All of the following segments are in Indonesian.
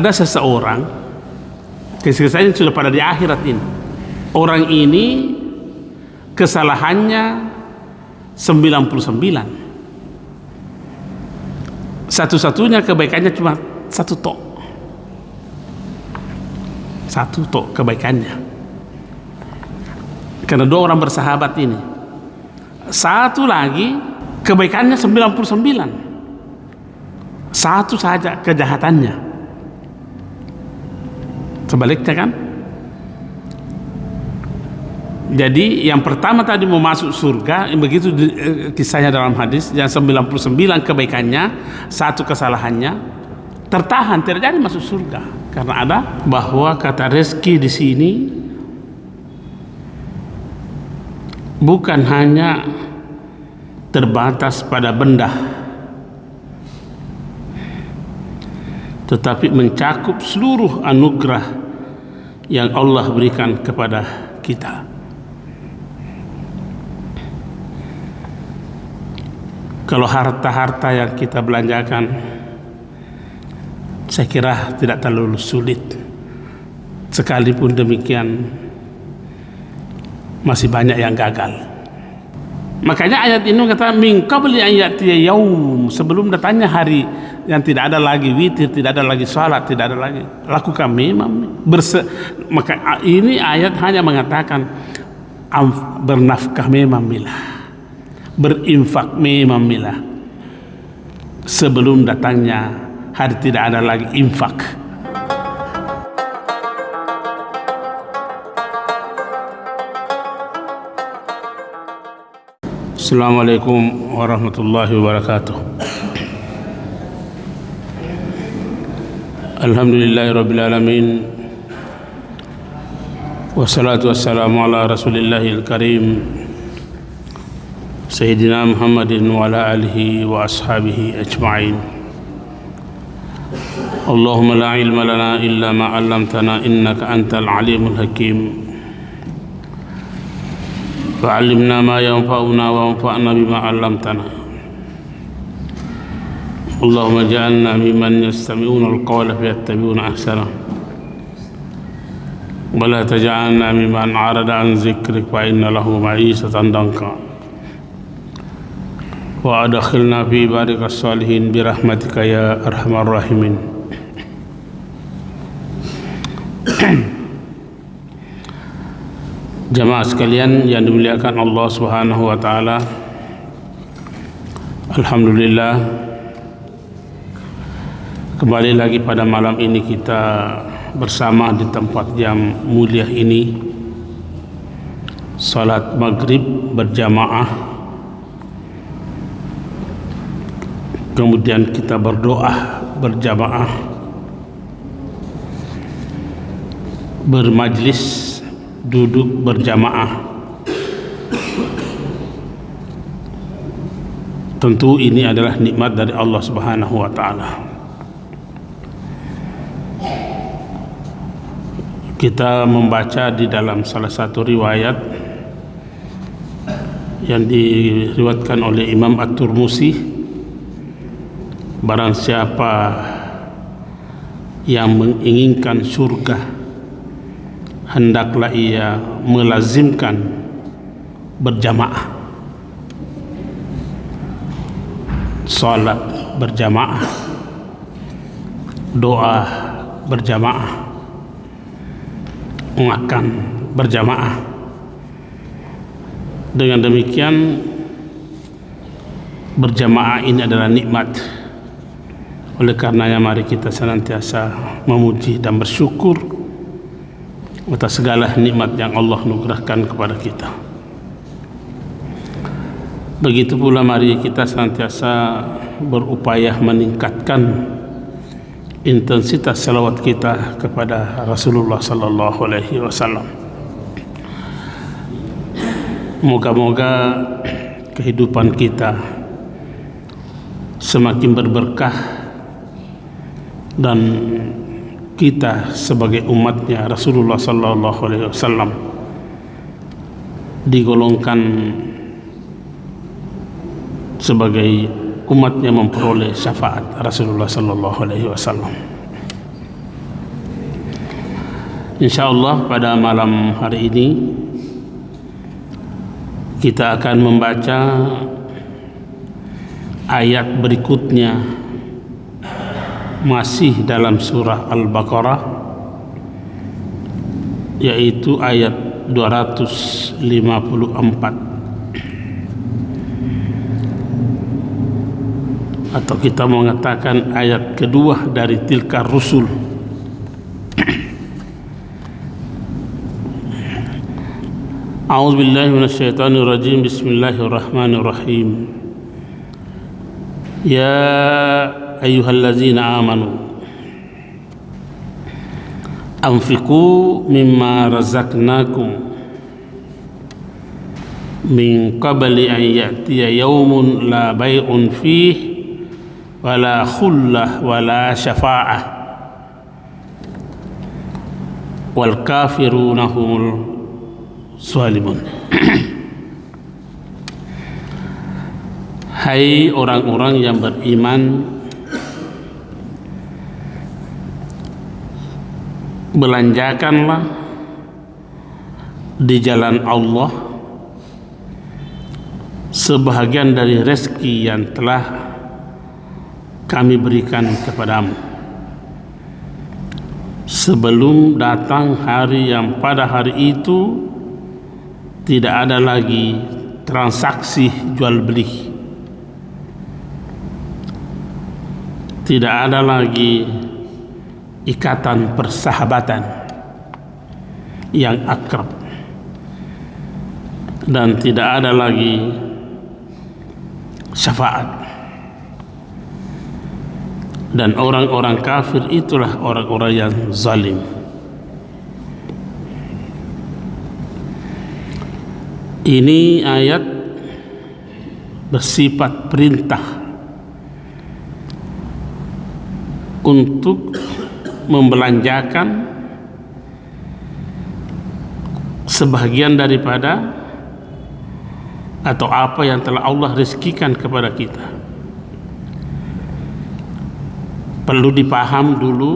Ada seseorang, kisah-kisahnya sudah pada di akhirat ini. Orang ini kesalahannya 99. Satu-satunya kebaikannya cuma satu tok. Satu tok kebaikannya. Karena dua orang bersahabat ini. Satu lagi kebaikannya 99. Satu saja kejahatannya. Sebaliknya kan? Jadi yang pertama tadi mau masuk surga, begitu kisahnya dalam hadis, yang 99 kebaikannya, satu kesalahannya, tertahan, tidak jadi masuk surga. Karena ada bahwa kata rezeki di sini bukan hanya terbatas pada benda, tetapi mencakup seluruh anugerah yang Allah berikan kepada kita. Kalau harta-harta yang kita belanjakan, saya kira tidak terlalu sulit. Sekalipun demikian, masih banyak yang gagal. Makanya ayat ini kata min qabli an ya'tiya yaum, sebelum datangnya hari yang tidak ada lagi witir, tidak ada lagi salat, tidak ada lagi, lakukan memang maka ini ayat hanya mengatakan bernafkah memang milah, berinfak memang milah, sebelum datangnya hari tidak ada lagi infak. Assalamualaikum warahmatullahi wabarakatuh. Alhamdulillahirabbil alamin. Wassalatu wassalamu ala rasulillahil karim Sayyidina Muhammadin wa ala alihi wa ashabihi ajma'in. Allahumma la ilma lana illa ma 'allamtana innaka antal alimul hakim. Fa'allimna ma yanfa'una wa anfa'na bima 'allamtana. Allahumma ja'alna mimman yastami'una al-qawla fayattabi'una ahsana. Wa la taj'alna mimman 'arada 'an dzikrik fa inna lahu ma'isatan danka. Wa adkhilna fi ibadikas salihin bi rahmatika ya arhamar rahimin. Jamaah sekalian yang dimuliakan Allah Subhanahu wa taala, alhamdulillah kembali lagi pada malam ini kita bersama di tempat yang mulia ini, salat maghrib berjamaah, kemudian kita berdoa berjamaah, bermajlis duduk berjamaah. Tentu ini adalah nikmat dari Allah Subhanahu wa taala. Kita membaca di dalam salah satu riwayat yang diriwayatkan oleh Imam At-Tirmidzi, barang siapa yang menginginkan surga, hendaklah ia melazimkan berjamaah, salat berjamaah, doa berjamaah, makan berjamaah. Dengan demikian berjamaah ini adalah nikmat. Oleh karenanya mari kita senantiasa memuji dan bersyukur atas segala nikmat yang Allah anugerahkan kepada kita. Begitu pula mari kita senantiasa berupaya meningkatkan intensitas salawat kita kepada Rasulullah sallallahu alaihi wasallam. Moga-moga kehidupan kita semakin berberkah dan kita sebagai umatnya Rasulullah sallallahu alaihi wasallam digolongkan sebagai umatnya memperoleh syafaat Rasulullah sallallahu alaihi wasallam. Insyaallah pada malam hari ini kita akan membaca ayat berikutnya, masih dalam surah Al-Baqarah, yaitu ayat 254, atau kita mengatakan ayat kedua dari tilka rusul. A'udzu billahi minasyaitonir rajim. Bismillahirrahmanirrahim. Ya ayyuhallazina amanu anfiqu mimma razaqnakum min qabli an ya'tiya yawmun la bay'un fihi wala khullah wala syafa'ah wal kafiruna humul zalimun. Hai orang-orang yang beriman, belanjakanlah di jalan Allah sebahagian dari rezeki yang telah kami berikan kepadamu sebelum datang hari yang pada hari itu tidak ada lagi transaksi jual beli, tidak ada lagi ikatan persahabatan yang akrab, dan tidak ada lagi syafaat. Dan orang-orang kafir itulah orang-orang yang zalim. Ini ayat bersifat perintah untuk membelanjakan sebahagian daripada atau apa yang telah Allah rezekikan kepada kita. Perlu dipaham dulu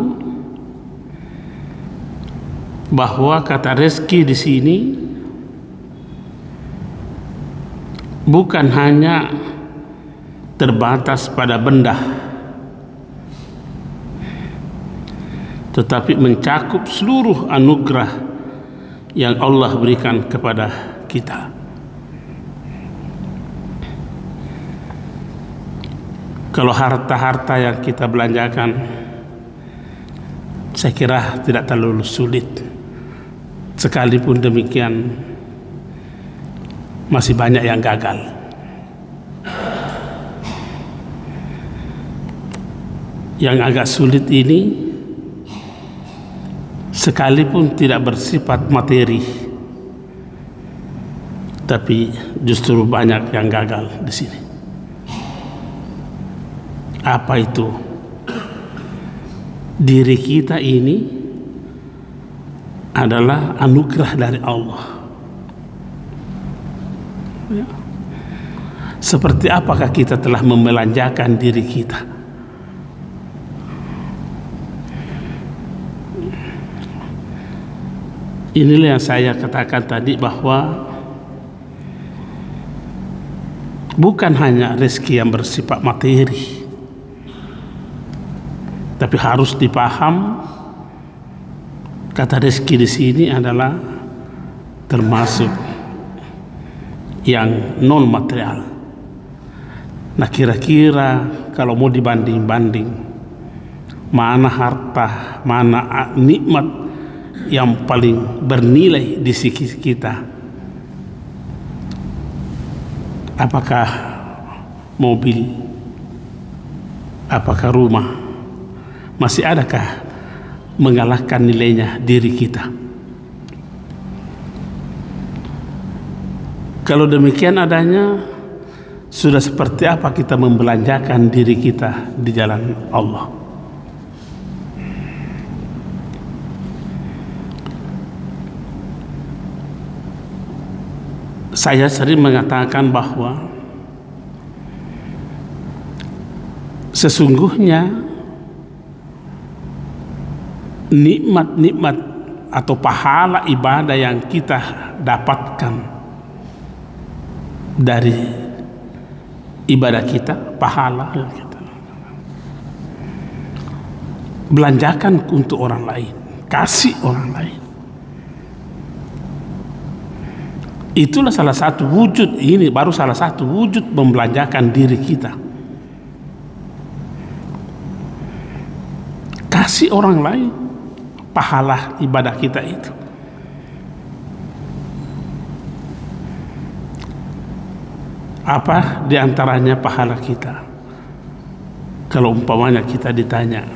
bahwa kata rezeki di sini bukan hanya terbatas pada benda, tetapi mencakup seluruh anugerah yang Allah berikan kepada kita. Kalau harta-harta yang kita belanjakan, saya kira tidak terlalu sulit. Sekalipun demikian, masih banyak yang gagal. Yang agak sulit ini sekalipun tidak bersifat materi, tapi justru banyak yang gagal di sini. Apa itu? Diri kita ini adalah anugerah dari Allah. Seperti apakah kita telah membelanjakan diri kita? Inilah yang saya katakan tadi, bahwa bukan hanya rezeki yang bersifat materi, tapi harus dipaham kata rezeki di sini adalah termasuk yang non material. Nah, kira-kira kalau mau dibanding-banding, mana harta, mana nikmat yang paling bernilai di sisi kita? Apakah mobil? Apakah rumah? Masih adakah mengalahkan nilainya diri kita? Kalau demikian adanya, sudah seperti apa kita membelanjakan diri kita di jalan Allah? Saya sering mengatakan bahwa sesungguhnya nikmat-nikmat atau pahala ibadah yang kita dapatkan dari ibadah kita, pahala yang kita belanjakan untuk orang lain, kasih orang lain. Itulah salah satu wujud, ini baru salah satu wujud membelanjakan diri kita. Kasih orang lain pahala ibadah kita itu. Apa diantaranya pahala kita? Kalau umpamanya kita ditanya,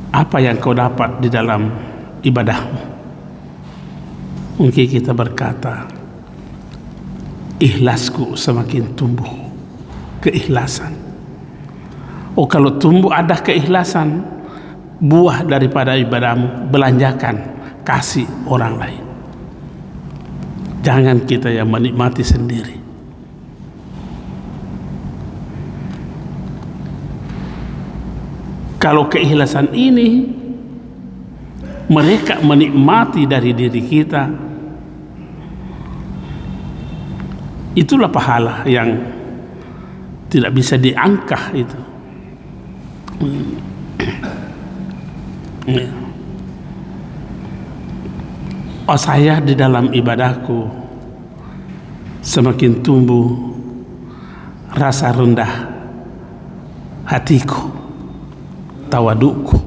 apa yang kau dapat di dalam ibadahmu? Mungkin kita berkata, ikhlasku semakin tumbuh, keikhlasan. Oh, kalau tumbuh ada keikhlasan, buah daripada ibadahmu, belanjakan, kasih orang lain. Jangan kita yang menikmati sendiri. Kalau keikhlasan ini mereka menikmati dari diri kita, itulah pahala yang tidak bisa diangkat itu. Oh, saya di dalam ibadahku semakin tumbuh rasa rendah hatiku, tawadukku.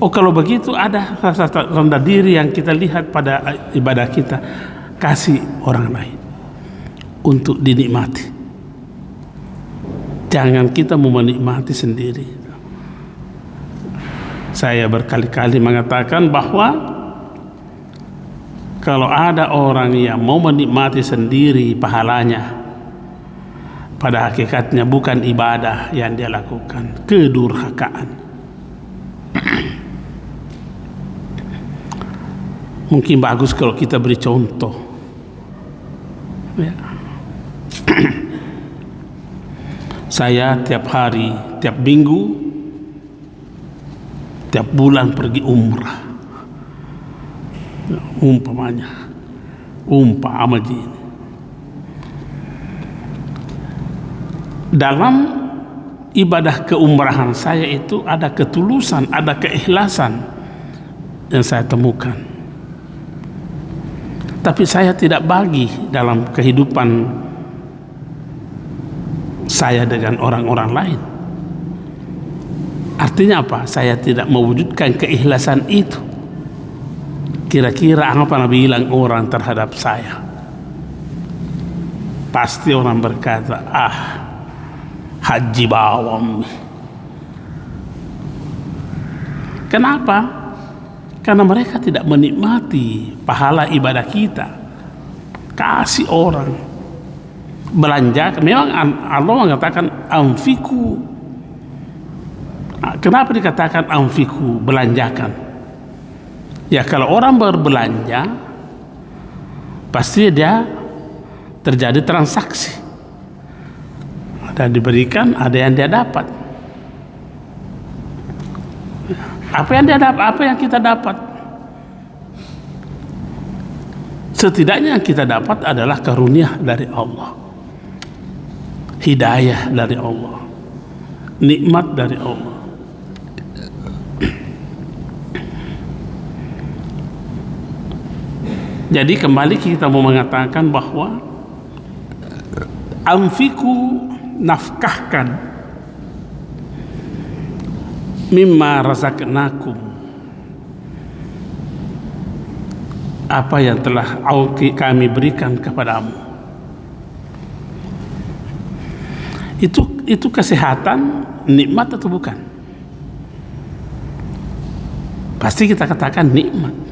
Oh, kalau begitu ada rasa rendah diri yang kita lihat pada ibadah kita, kasih orang lain untuk dinikmati. Jangan kita mau menikmati sendiri. Saya berkali-kali mengatakan bahwa kalau ada orang yang mau menikmati sendiri pahalanya, pada hakikatnya bukan ibadah yang dia lakukan, kedurhakaan. Mungkin bagus kalau kita beri contoh, ya. Saya tiap hari, tiap minggu, tiap bulan pergi umrah. Umpamanya, amaji ini. Dalam ibadah keumrahan saya itu ada ketulusan, ada keikhlasan yang saya temukan. Tapi saya tidak bagi dalam kehidupan saya dengan orang-orang lain. Artinya apa? Saya tidak mewujudkan keikhlasan itu. Kira-kira apa Nabi bilang orang terhadap saya? Pasti orang berkata, haji bawang. Kenapa? Karena mereka tidak menikmati pahala ibadah kita. Kasih orang, belanja. Memang Allah mengatakan anfiku. Kenapa dikatakan anfiku, belanjakan? Ya, kalau orang berbelanja pasti dia terjadi transaksi. Ada diberikan, ada yang dia dapat. Apa yang dia dapat? Apa yang kita dapat? Setidaknya yang kita dapat adalah karunia dari Allah, hidayah dari Allah, nikmat dari Allah. Jadi kembali kita mau mengatakan bahwa anfiku, nafkahkan mimma razaqnakum, apa yang telah kami berikan kepadamu. Itu kesehatan, nikmat atau bukan? Pasti kita katakan nikmat.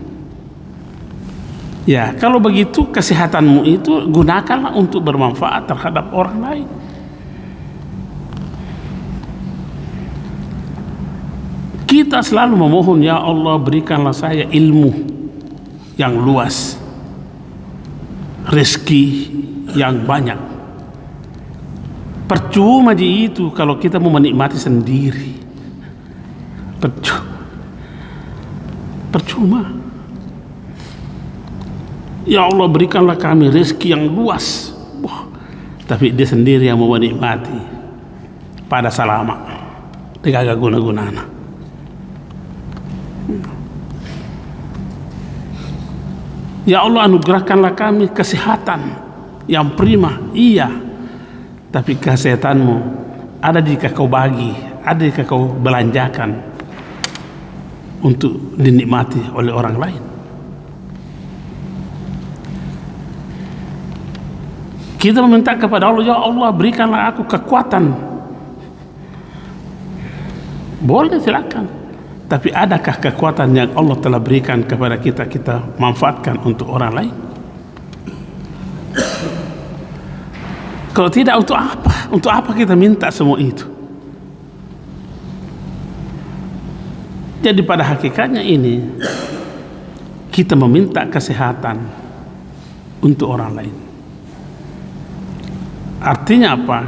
Ya, kalau begitu kesehatanmu itu gunakanlah untuk bermanfaat terhadap orang lain. Kita selalu memohon, ya Allah berikanlah saya ilmu yang luas, rezeki yang banyak. Percuma itu kalau kita mau menikmati sendiri. Percuma. percuma. Ya Allah, berikanlah kami rezeki yang luas. Wah, tapi dia sendiri yang mau menikmati pada salama tidak guna-gunana. Ya Allah, anugerahkanlah kami kesehatan yang prima. Iya, tapi kesehatanmu ada jika kau bagi, ada jika kau belanjakan untuk dinikmati oleh orang lain. Kita meminta kepada Allah, ya Allah, berikanlah aku kekuatan. Boleh, silakan. Tapi adakah kekuatan yang Allah telah berikan kepada kita, kita manfaatkan untuk orang lain? Kalau tidak, untuk apa? Untuk apa kita minta semua itu? Jadi pada hakikatnya ini, kita meminta kesehatan untuk orang lain. Artinya apa?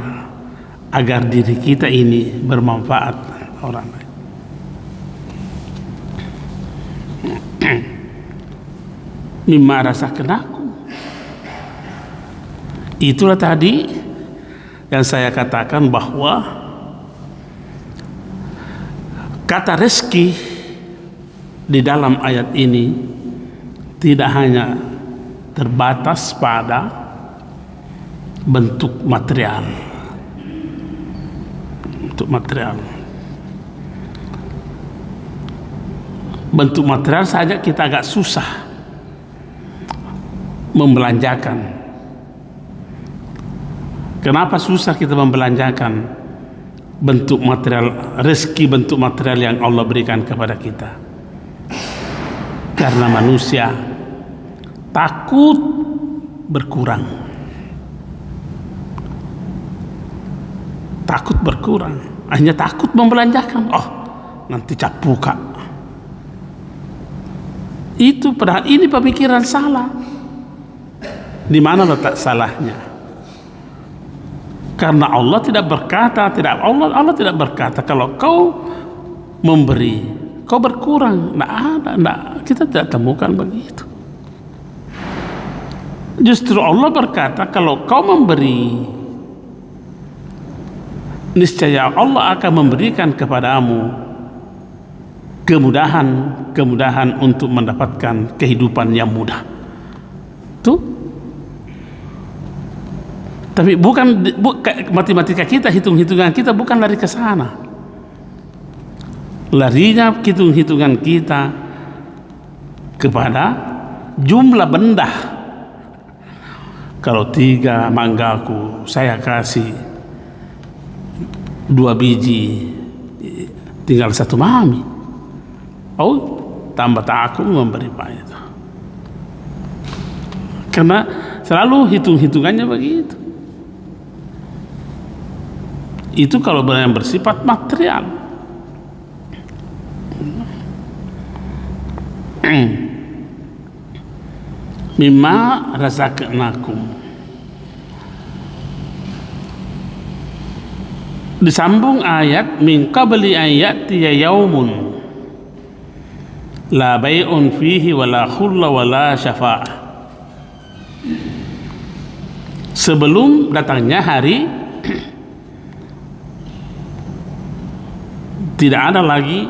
Agar diri kita ini bermanfaat orang lain. Mimma razaqnakum. Itulah tadi yang saya katakan bahwa kata rezeki di dalam ayat ini tidak hanya terbatas pada bentuk material. Bentuk material. Bentuk material saja kita agak susah membelanjakan. Kenapa susah kita membelanjakan bentuk material, rezeki bentuk material yang Allah berikan kepada kita? Karena manusia takut berkurang. Takut berkurang, hanya takut membelanjakan. Oh, nanti cap buka. Itu padahal ini pemikiran salah. Di mana letak salahnya? Karena Allah tidak berkata, Allah tidak berkata kalau kau memberi, kau berkurang. Tidak ada, kita tidak temukan begitu. Justru Allah berkata kalau kau memberi, niscaya Allah akan memberikan kepadamu kemudahan untuk mendapatkan kehidupan yang mudah. Tuh. Tapi bukan matematika kita, hitung-hitungan kita bukan lari ke sana. Larinya hitung-hitungan kita kepada jumlah benda. Kalau 3 manggaku saya kasih 2 biji, tinggal 1 mami. Oh, tambah tak aku memberi Pak itu. Karena selalu hitung-hitungannya begitu. Itu kalau yang bersifat material. Mimma razaqnakum. Disambung ayat min qabli an ya'tiya yaumun la bai'un fihi wala khulla wala syafa'ah. Sebelum datangnya hari tidak ada lagi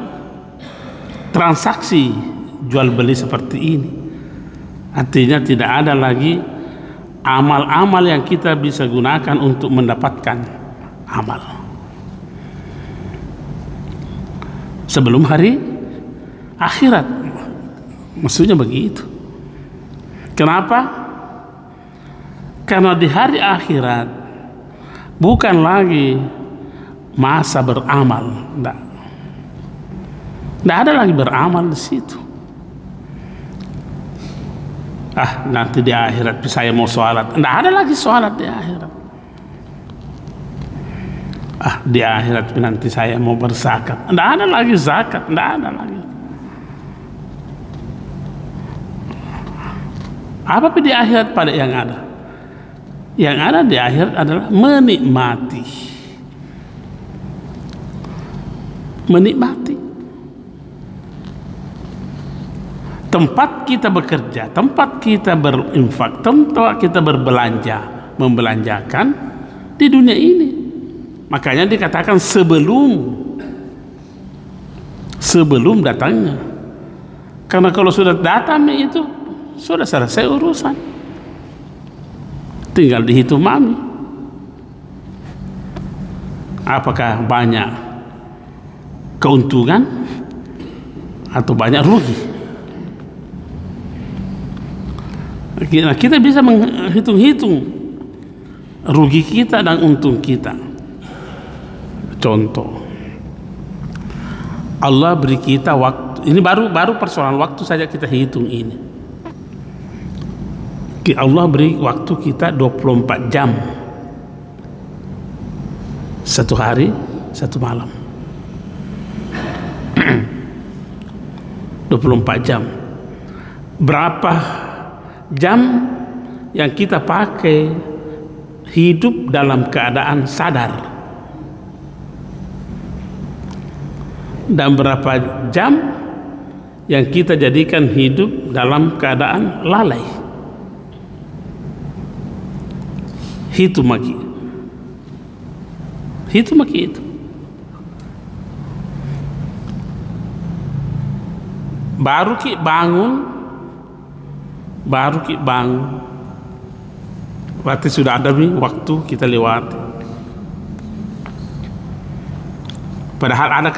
transaksi jual beli seperti ini. Artinya tidak ada lagi amal-amal yang kita bisa gunakan untuk mendapatkan amal. Sebelum hari akhirat, maksudnya begitu. Kenapa? Karena di hari akhirat bukan lagi masa beramal, tidak ada lagi beramal di situ. Nanti di akhirat saya mau sholat, tidak ada lagi sholat di akhirat. Di akhirat nanti saya mau berzakat, tidak ada lagi zakat, tidak ada lagi. Apa di akhirat pada yang ada? Yang ada di akhirat adalah menikmati. tempat kita bekerja, tempat kita berinfak, tempat kita berbelanja, membelanjakan di dunia ini. Makanya dikatakan sebelum datangnya. Karena kalau sudah datang itu sudah selesai urusan, tinggal dihitung mami. Apakah banyak keuntungan atau banyak rugi? Nah, kita bisa menghitung-hitung rugi kita dan untung kita. Contoh, Allah beri kita waktu. Ini baru persoalan waktu saja kita hitung ini. Allah beri waktu kita 24 jam. Satu hari, satu malam. 24 jam. Berapa jam yang kita pakai hidup dalam keadaan sadar, dan berapa jam yang kita jadikan hidup dalam keadaan lalai? Hitung lagi itu. Baru ki bangun, berarti sudah ada waktu kita lewati. Padahal ada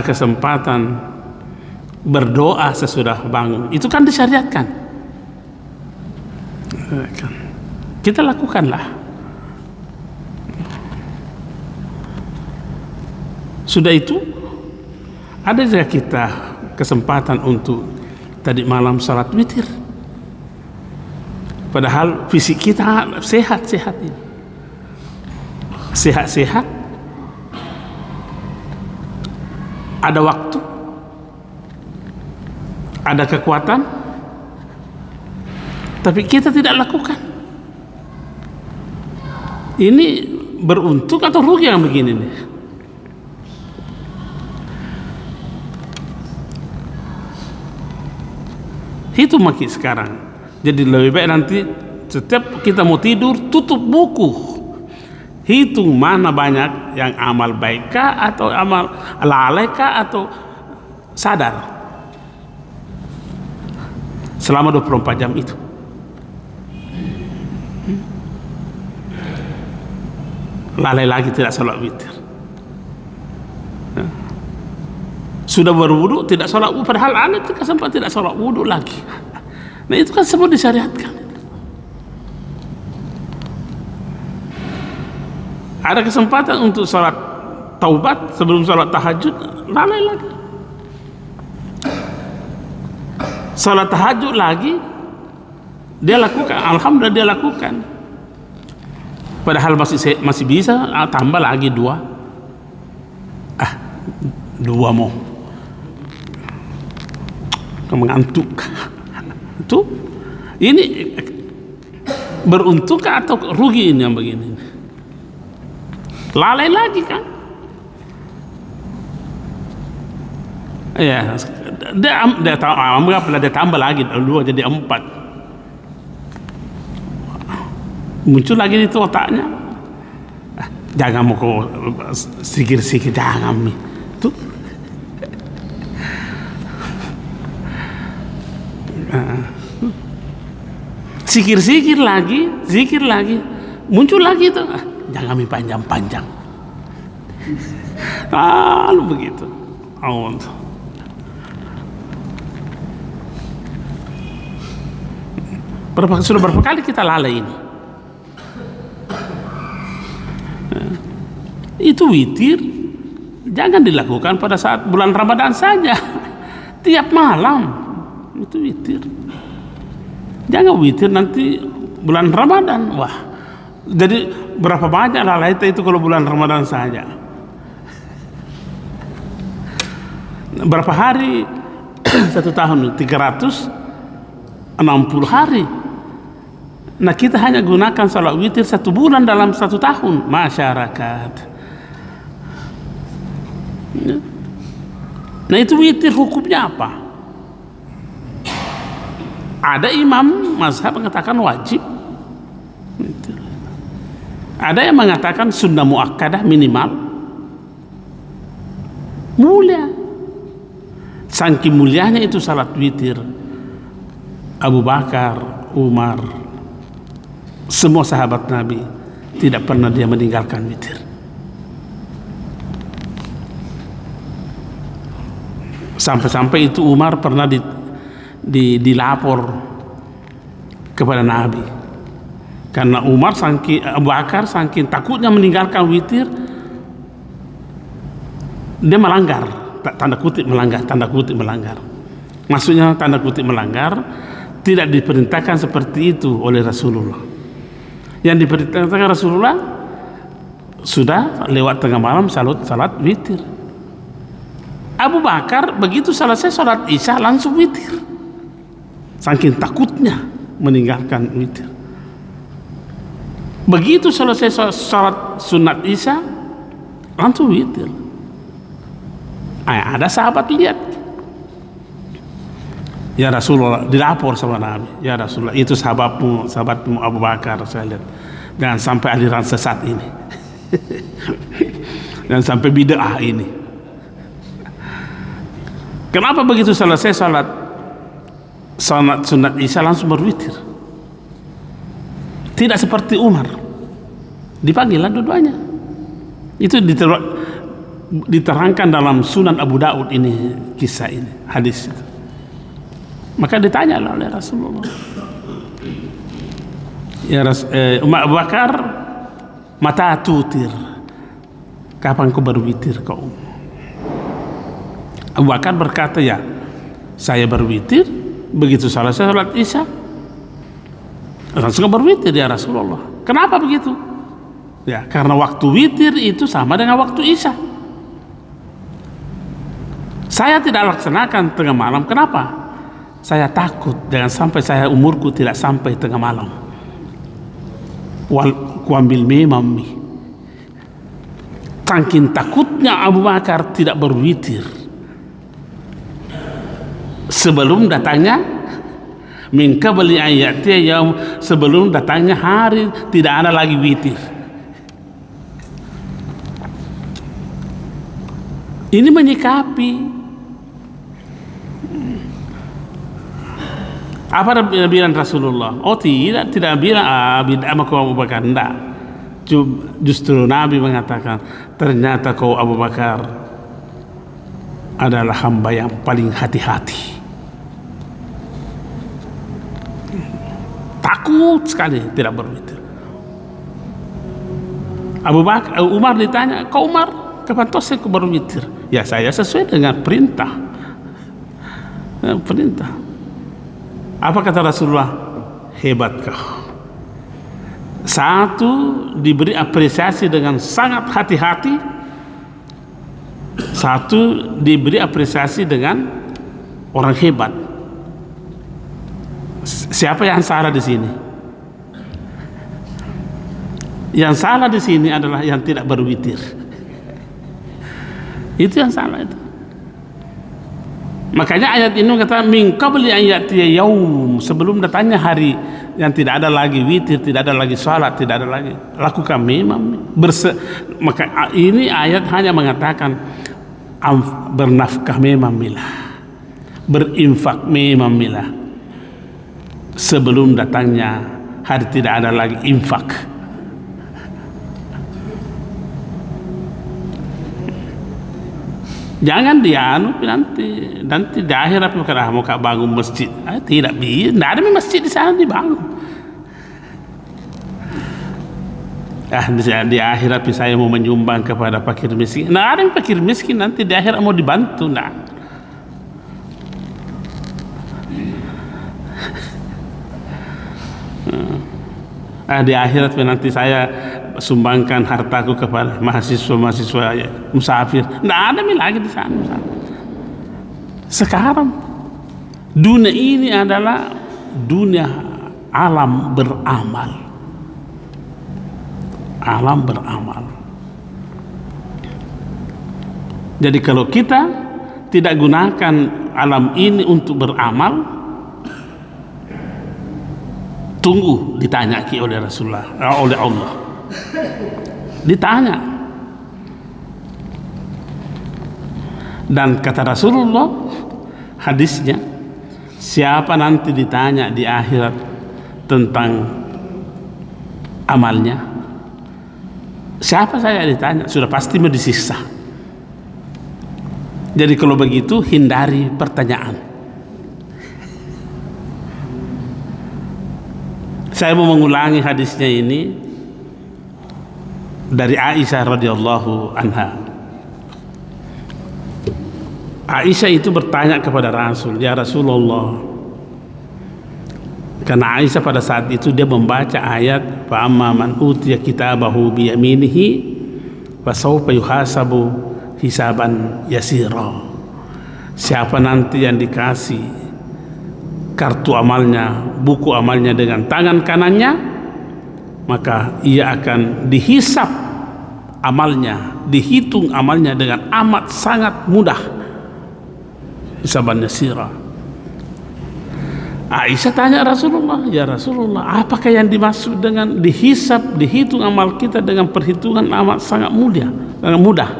kesempatan berdoa sesudah bangun. Itu kan disyariatkan. Kita lakukanlah. Sudah itu, ada juga kita kesempatan untuk tadi malam salat witir. Padahal fisik kita sehat-sehat ini. Sehat-sehat. Ada waktu. Ada kekuatan. Tapi kita tidak lakukan. Ini beruntung atau rugi yang begini nih? Hitung maki sekarang. Jadi lebih baik nanti setiap kita mau tidur tutup buku, hitung mana banyak yang amal baik kah atau amal lalai kah atau sadar selama 24 jam itu. Lalai lagi tidak salat witir. Sudah berwudu tidak salat wudu, padahal ada kesempatan tidak salat wudu lagi. Nah itu kan semua disyariatkan. Ada kesempatan untuk salat taubat sebelum salat tahajud, lalai lagi. Salat tahajud lagi dia lakukan, alhamdulillah dia lakukan. Padahal masih bisa tambah lagi 2. 2 mau mengantuk. Itu ini beruntungkah atau rugi ini yang begini? Lalai lagi kan? Ya, dia tambah lagi 2 jadi 4. Muncul lagi itu otaknya. Jangan mau kok sikir-sikir, jangan mi. Tuh. Sikir-sikir lagi, zikir lagi, muncul lagi itu. Jangan mi panjang-panjang. Lalu begitu. Sudah berapa kali kita lalai ini? Itu witir jangan dilakukan pada saat bulan Ramadan saja. Tiap malam itu witir. Jangan witir nanti bulan Ramadan. Wah, jadi berapa banyak lalai itu kalau bulan Ramadan saja? Berapa hari? 1 tahun 360 hari. Nah kita hanya gunakan salat witir 1 bulan dalam 1 tahun. Masyarakat. Nah itu witir hukumnya apa? Ada imam mazhab mengatakan wajib, ada yang mengatakan sunnah muakkadah minimal, mulia. Saking mulianya itu salat witir, Abu Bakar, Umar, semua sahabat Nabi tidak pernah dia meninggalkan witir. Sampai-sampai itu Umar pernah dilapor kepada Nabi karena Abu Bakar saking takutnya meninggalkan witir, dia melanggar, tanda kutip melanggar. Maksudnya tanda kutip melanggar, tidak diperintahkan seperti itu oleh Rasulullah. Yang diperintahkan Rasulullah sudah lewat tengah malam salat witir. Abu Bakar begitu selesai salat Isya langsung witir, saking takutnya meninggalkan witir. Begitu selesai salat sunat Isya langsung witir. Ada sahabat lihat, ya Rasulullah, dilapor sama Nabi, ya Rasulullah itu sahabatmu Abu Bakar, saya lihat jangan sampai aliran sesat ini dan sampai bid'ah ini. Kenapa begitu selesai salat sunat Isya langsung berwitir? Tidak seperti Umar, dipanggillah dua-duanya. Itu diterangkan dalam Sunan Abu Daud ini, kisah ini, hadis itu. Maka ditanya oleh Rasulullah, ya Abu Bakar, mata tutir, kapan kau berwitir kau? Abu Bakar berkata, ya saya berwitir begitu selesai salat Isya langsung berwitir ya Rasulullah. Kenapa begitu? Ya karena waktu witir itu sama dengan waktu Isya. Saya tidak laksanakan tengah malam. Kenapa? Saya takut jangan sampai saya umurku tidak sampai tengah malam. Kuambil memami. Saking takutnya Abu Bakar tidak berwitir sebelum datangnya min qabli an ya'tiya yaum, sebelum datangnya hari tidak ada lagi witir. Ini menyikapi apa bilang Rasulullah? Oh tidak bilang bid'ah kau Abu Bakar, enggak. Justru Nabi mengatakan ternyata kau Abu Bakar adalah hamba yang paling hati-hati. Takut sekali tidak berwitir. Umar ditanya, kau Umar kapan tosek kau berwitir? Ya saya sesuai dengan perintah. Apa kata Rasulullah? Hebat kau. Satu, diberi apresiasi dengan sangat hati-hati. Satu, diberi apresiasi dengan orang hebat. Siapa yang salah di sini? Yang salah di sini adalah yang tidak berwitir. Itu yang salah itu. Makanya ayat ini kata min qabli an ya'tiya yaum, sebelum datangnya hari yang tidak ada lagi witir, tidak ada lagi salat, tidak ada lagi lakukan memang. Maka ini ayat hanya mengatakan bernafkah memang milah, berinfak memang milah. Sebelum datangnya hari tidak ada lagi infak. Jangan nanti di akhirat mau bangun masjid. Tidak ada masjid di sana dibangun. Di akhirat saya mau menyumbang kepada fakir miskin. Nah ada yang fakir miskin nanti di akhirat mau dibantu. Nah di akhirat nanti saya sumbangkan hartaku kepada mahasiswa musafir. Nggak ada lagi di sana. Sekarang dunia ini adalah dunia alam beramal. Alam beramal. Jadi kalau kita tidak gunakan alam ini untuk beramal, tunggu ditanya oleh Rasulullah, oleh Allah. Ditanya. Dan kata Rasulullah, hadisnya, siapa nanti ditanya di akhirat tentang amalnya, siapa saya ditanya, sudah pasti mau disiksa. Jadi kalau begitu hindari pertanyaan. Saya mau mengulangi hadisnya ini dari Aisyah radhiyallahu anha. Aisyah itu bertanya kepada Rasul, ya Rasulullah, karena Aisyah pada saat itu dia membaca ayat fa amma man utiya kitabahu bi yaminihi fa sawfa yuhasabu hisaban yasira. Siapa nanti yang dikasih kartu amalnya, buku amalnya dengan tangan kanannya, maka ia akan dihisap amalnya, dihitung amalnya dengan amat sangat mudah, hisaban yasira. Aisyah tanya Rasulullah, ya Rasulullah, apakah yang dimaksud dengan dihisap, dihitung amal kita dengan perhitungan amat sangat mudah, sangat mudah?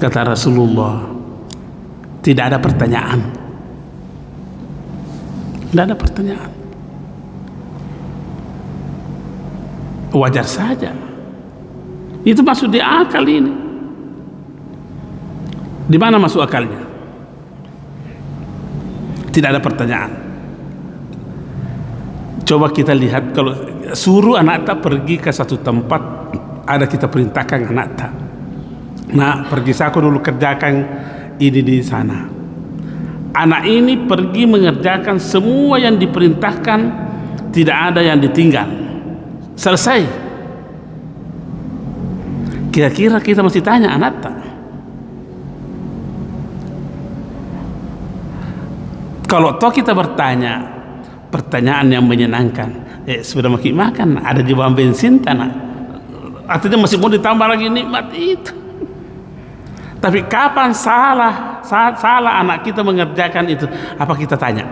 Kata Rasulullah, tidak ada pertanyaan. Tidak ada pertanyaan. Wajar saja. Itu masuk di akal ini. Di mana masuk akalnya? Tidak ada pertanyaan. Coba kita lihat, kalau suruh anak tak pergi ke satu tempat, ada kita perintahkan anak tak, nah pergi aku dulu kerjakan ini di sana. Anak ini pergi mengerjakan semua yang diperintahkan, tidak ada yang ditinggal, selesai. Kira-kira kita mesti tanya anak tak? Kalau toh kita bertanya pertanyaan yang menyenangkan, sudah makan, ada di bawah bensin tanah, artinya masih mau ditambah lagi nikmat itu. Tapi kapan salah anak kita mengerjakan itu, apa kita tanya?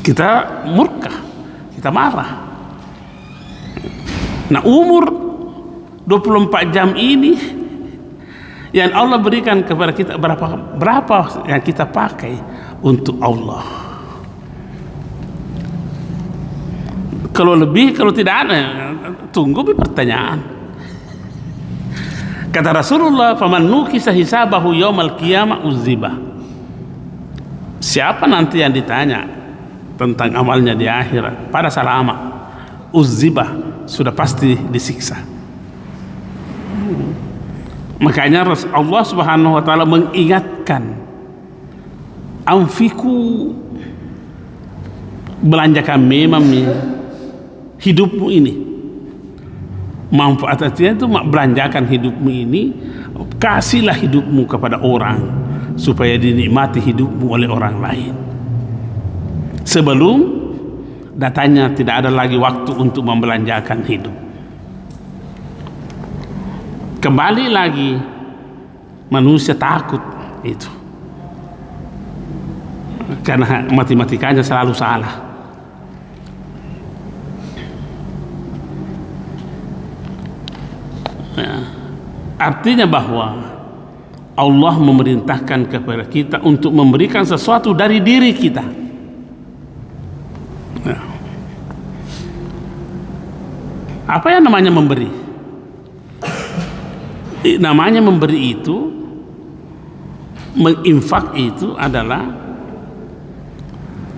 Kita murka, kita marah. Nah, umur 24 jam ini yang Allah berikan kepada kita, berapa yang kita pakai untuk Allah? Kalau lebih, kalau tidak ada, tunggu pertanyaan. Kata Rasulullah, faman nukisa hisabahu yaumal qiyamah uzibah. Siapa nanti yang ditanya tentang amalnya di akhirat pada salama, uzibah, sudah pasti disiksa. Makanya Allah Subhanahu wa taala mengingatkan, anfiku, belanjakan memang hidupmu ini, manfaatnya itu belanjakan hidupmu ini, kasihlah hidupmu kepada orang supaya dinikmati hidupmu oleh orang lain, sebelum datanya tidak ada lagi waktu untuk membelanjakan hidup. Kembali lagi, manusia takut itu karena matematikanya selalu salah. Artinya bahwa Allah memerintahkan kepada kita untuk memberikan sesuatu dari diri kita. Apa yang namanya memberi? Namanya memberi itu, menginfak itu adalah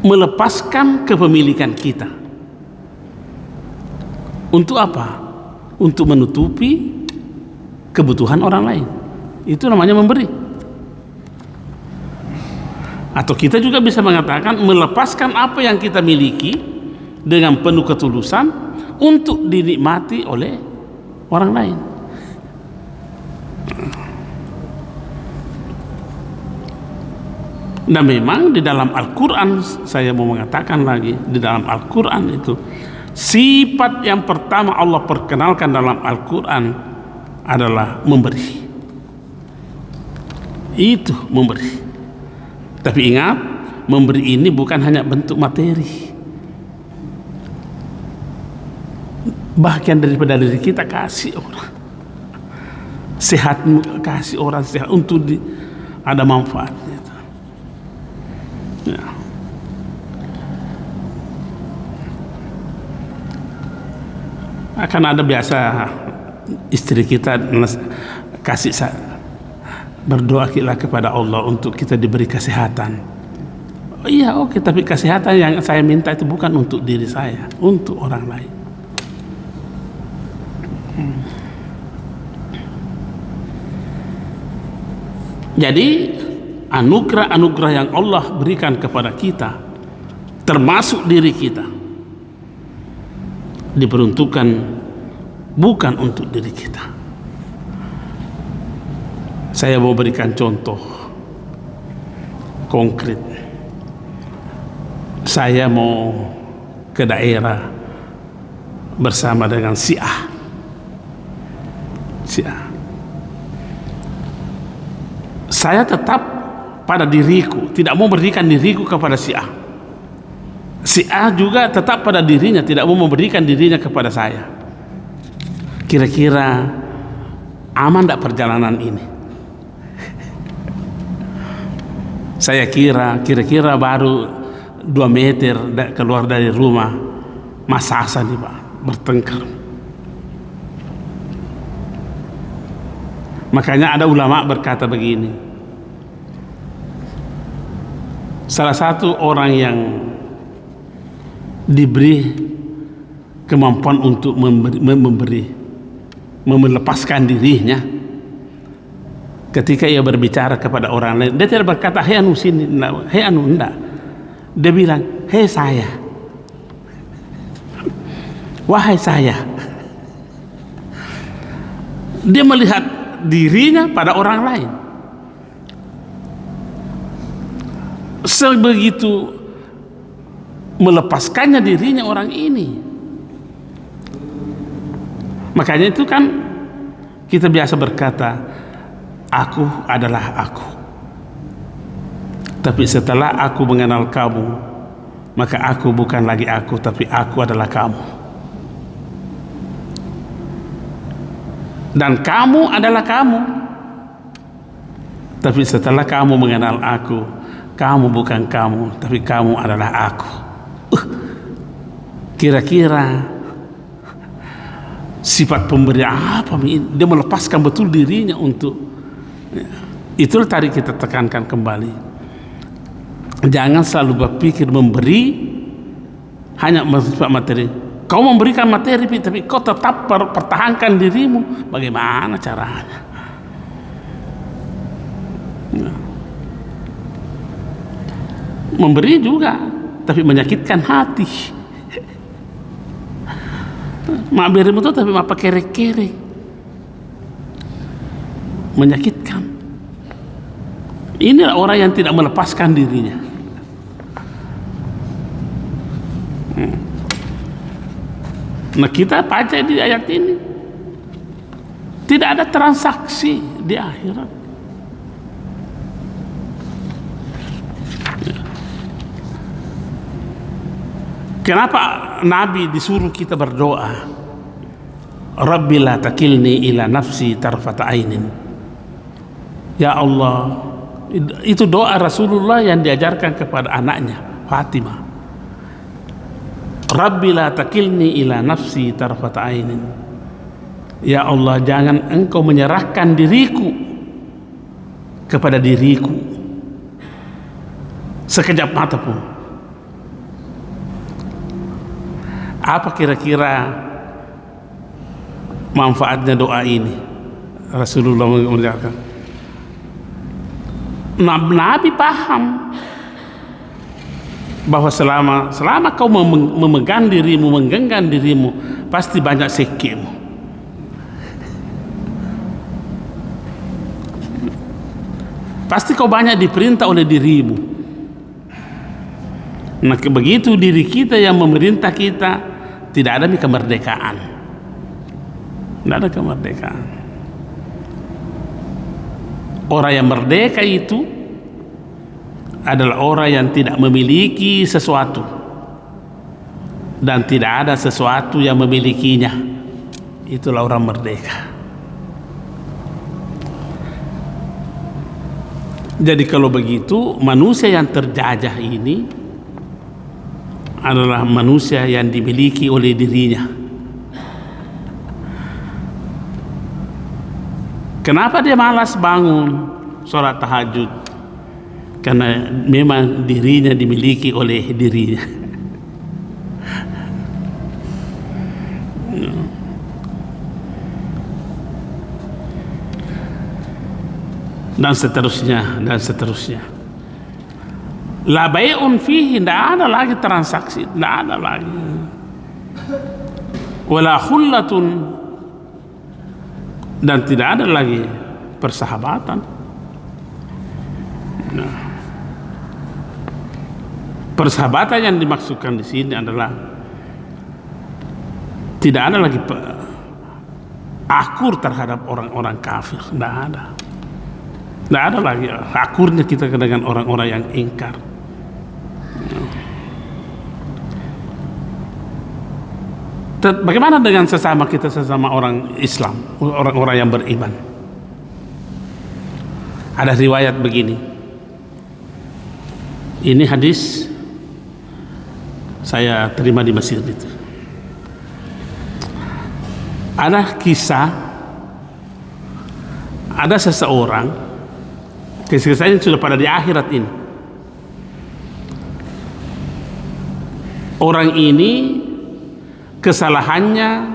melepaskan kepemilikan kita. Untuk apa? Untuk menutupi kebutuhan orang lain. Itu namanya memberi. Atau kita juga bisa mengatakan melepaskan apa yang kita miliki dengan penuh ketulusan untuk dinikmati oleh orang lain. Dan memang di dalam Al-Quran, saya mau mengatakan lagi, di dalam Al-Quran itu Sifat yang pertama Allah perkenalkan dalam Al-Quran adalah memberi. Itu memberi. Tapi ingat, memberi ini bukan hanya bentuk materi. Bagian daripada diri kita kasih orang. Sehatmu kasih orang sehat untuk ada manfaatnya. Ya. Akan ada biasa istri kita kasih berdoalah kepada Allah untuk kita diberi kesehatan. Oh, iya oke, tapi kesehatan yang saya minta itu bukan untuk diri saya, untuk orang lain. Jadi anugerah-anugerah yang Allah berikan kepada kita, termasuk diri kita, diperuntukkan bukan untuk diri kita. Saya mau berikan contoh konkret. Saya mau ke daerah bersama dengan si A. Saya tetap pada diriku, tidak mau memberikan diriku kepada si A. Si A juga tetap pada dirinya, tidak mau memberikan dirinya kepada saya. Kira-kira aman tidak perjalanan ini? Saya kira-kira baru 2 meter keluar dari rumah, masa-masa nih Pak, bertengkar. Makanya ada ulama berkata begini, salah satu orang yang diberi kemampuan untuk melepaskan dirinya, ketika ia berbicara kepada orang lain, dia tidak berkata hei anu sini, hei anu enggak. Dia bilang hei saya, wahai saya. Dia melihat dirinya pada orang lain. Sebegitu melepaskannya dirinya orang ini. Makanya itu kan kita biasa berkata, aku adalah aku. Tapi setelah aku mengenal kamu, maka aku bukan lagi aku, tapi aku adalah kamu. Dan kamu adalah kamu. Tapi setelah kamu mengenal aku, kamu bukan kamu, tapi kamu adalah aku. Kira-kira sifat pemberi apa? Dia melepaskan betul dirinya untuk. Itulah tadi kita tekankan kembali. Jangan selalu berpikir memberi hanya bersifat materi. Kau memberikan materi, tapi kau tetap pertahankan dirimu. Bagaimana caranya? Memberi juga, tapi menyakitkan hati. Mak berimu itu tapi mak kere-kere, menyakitkan. Inilah orang yang tidak melepaskan dirinya. Nah kita baca di ayat ini, tidak ada transaksi di akhirat. Kenapa Nabi disuruh kita berdoa, Rabbi la takilni ila nafsi tarfata ainin. Ya Allah, itu doa Rasulullah yang diajarkan kepada anaknya Fatimah. Rabbi la takilni ila nafsi tarfata ainin. Ya Allah, jangan engkau menyerahkan diriku kepada diriku sekejap mata pun. Apa kira-kira manfaatnya doa ini? Rasulullah mengajarkan. Nabi paham bahwa selama kau memegang dirimu, menggenggam dirimu, pasti banyak sekimu. Pasti kau banyak diperintah oleh dirimu. Nah begitu diri kita yang memerintah kita, tidak ada kemerdekaan. Tidak ada kemerdekaan. Orang yang merdeka itu adalah orang yang tidak memiliki sesuatu dan tidak ada sesuatu yang memilikinya. Itulah orang merdeka. Jadi kalau begitu, manusia yang terjajah ini adalah manusia yang dimiliki oleh dirinya. Kenapa dia malas bangun sholat tahajud? Karena memang dirinya dimiliki oleh dirinya. Dan seterusnya, dan seterusnya. La bai'un fihi, tidak ada lagi transaksi, tidak ada lagi. Wala khullatun, dan tidak ada lagi persahabatan. Nah, persahabatan yang dimaksudkan di sini adalah tidak ada lagi akur terhadap orang-orang kafir, tidak ada. Tidak ada lagi akurnya kita dengan orang-orang yang ingkar. Bagaimana dengan sesama kita, sesama orang Islam, orang-orang yang beriman? Ada riwayat begini. Ini hadis saya terima di Mesir itu. Ada kisah, ada seseorang, kisah-kisahnya sudah pada di akhirat ini. Orang ini kesalahannya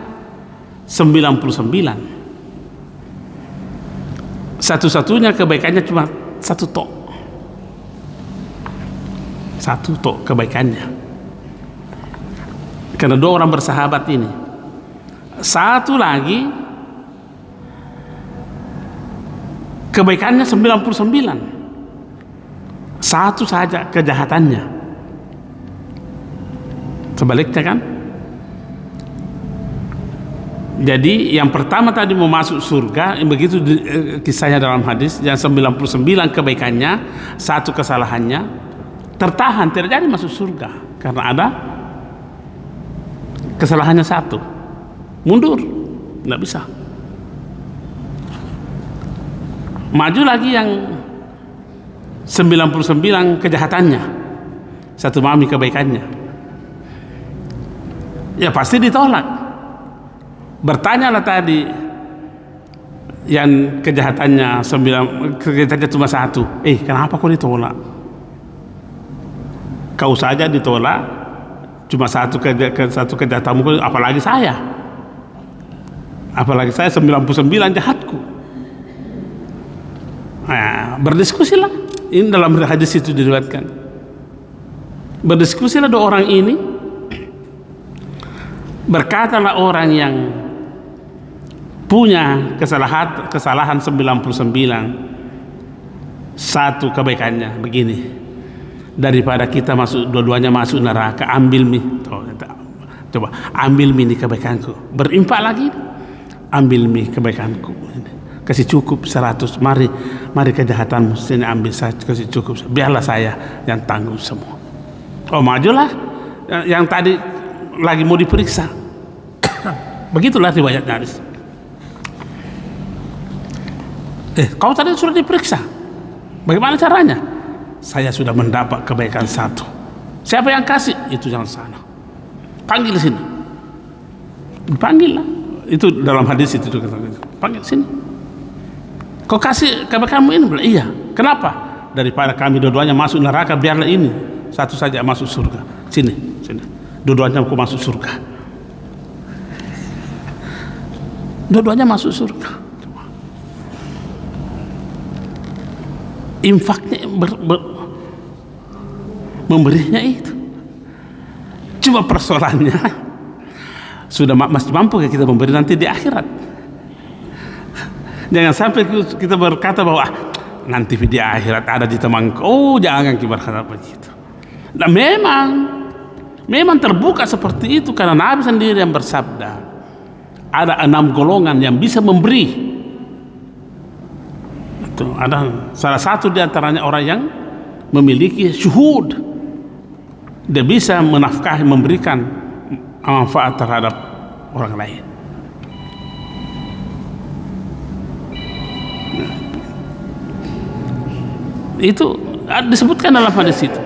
99. Satu-satunya kebaikannya cuma satu tok. Satu tok kebaikannya. Karena dua orang bersahabat ini. Satu lagi kebaikannya 99. Satu saja kejahatannya. Sebaliknya kan? Jadi yang pertama tadi mau masuk surga, begitu kisahnya dalam hadis, yang 99 kebaikannya, satu kesalahannya tertahan, tidak jadi masuk surga karena ada kesalahannya satu. Mundur, tidak bisa. Maju lagi yang 99 kejahatannya, satu mami kebaikannya, ya pasti ditolak. Bertanyalah tadi yang kejahatannya kejahatannya cuma satu, kenapa kau ditolak? Kau saja ditolak cuma satu kejahatanmu, apalagi saya 99 jahatku. Nah, berdiskusilah. Ini dalam hadis itu diriwayatkan. Berdiskusilah dua orang ini. Berkatalah orang yang punya kesalahan 99, satu kebaikannya begini, daripada kita dua-duanya masuk neraka, ambil mi, coba ambil mi kebaikanku, berinfak lagi, ambil mi kebaikanku, kasih cukup 100, mari kejahatanmu sini ambil, saya kasih cukup, biarlah saya yang tanggung semua. Oh, majulah yang tadi lagi mau diperiksa. Begitulah riwayatnya hadis. Kau tadi sudah diperiksa, bagaimana caranya? Saya sudah mendapat kebaikan satu. Siapa yang kasih? Itu yang sana, panggil sini. Dipanggil lah. Itu dalam hadis itu juga, panggil sini. Kau kasih kebaikanmu ini? Iya. Kenapa? Daripada kami dua-duanya masuk neraka, biarlah ini satu saja masuk surga. Sini. Dua-duanya aku masuk surga. Dua-duanya masuk surga. Infaknya memberinya itu. Cuma persoalannya sudah masih mampu kita memberi nanti di akhirat. Jangan sampai kita berkata bahwa nanti di akhirat ada di temanku. Oh, jangan kita berkata begitu. Nah, memang Memang terbuka seperti itu karena Nabi sendiri yang bersabda, ada 6 golongan yang bisa memberi. Itu ada salah satu di antaranya orang yang memiliki syuhud, dia bisa menafkahi, memberikan manfaat terhadap orang lain. Itu disebutkan dalam hadis itu.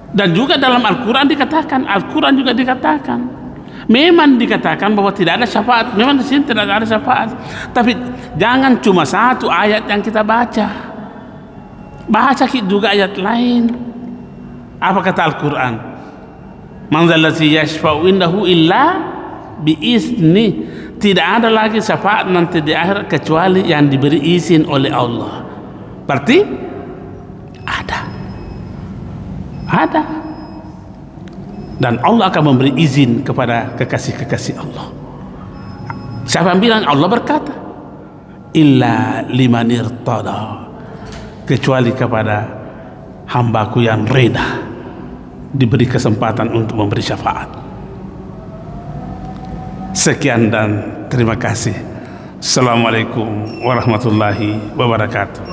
Dan juga dalam Al-Quran dikatakan, Al-Quran juga dikatakan, memang dikatakan bahwa tidak ada syafaat. Memang di sini tidak ada syafaat. Tapi jangan cuma satu ayat yang kita baca. Baca juga ayat lain. Apa kata Al-Quran? Man dzalladzi yashfa'u indahu illa biizni. Tidak ada lagi syafaat nanti di akhir kecuali yang diberi izin oleh Allah. Berarti ada, dan Allah akan memberi izin kepada kekasih-kekasih Allah. Siapa yang bilang? Allah berkata, illa liman irtada, kecuali kepada hambaku yang reda diberi kesempatan untuk memberi syafaat. Sekian dan terima kasih. Assalamualaikum warahmatullahi wabarakatuh.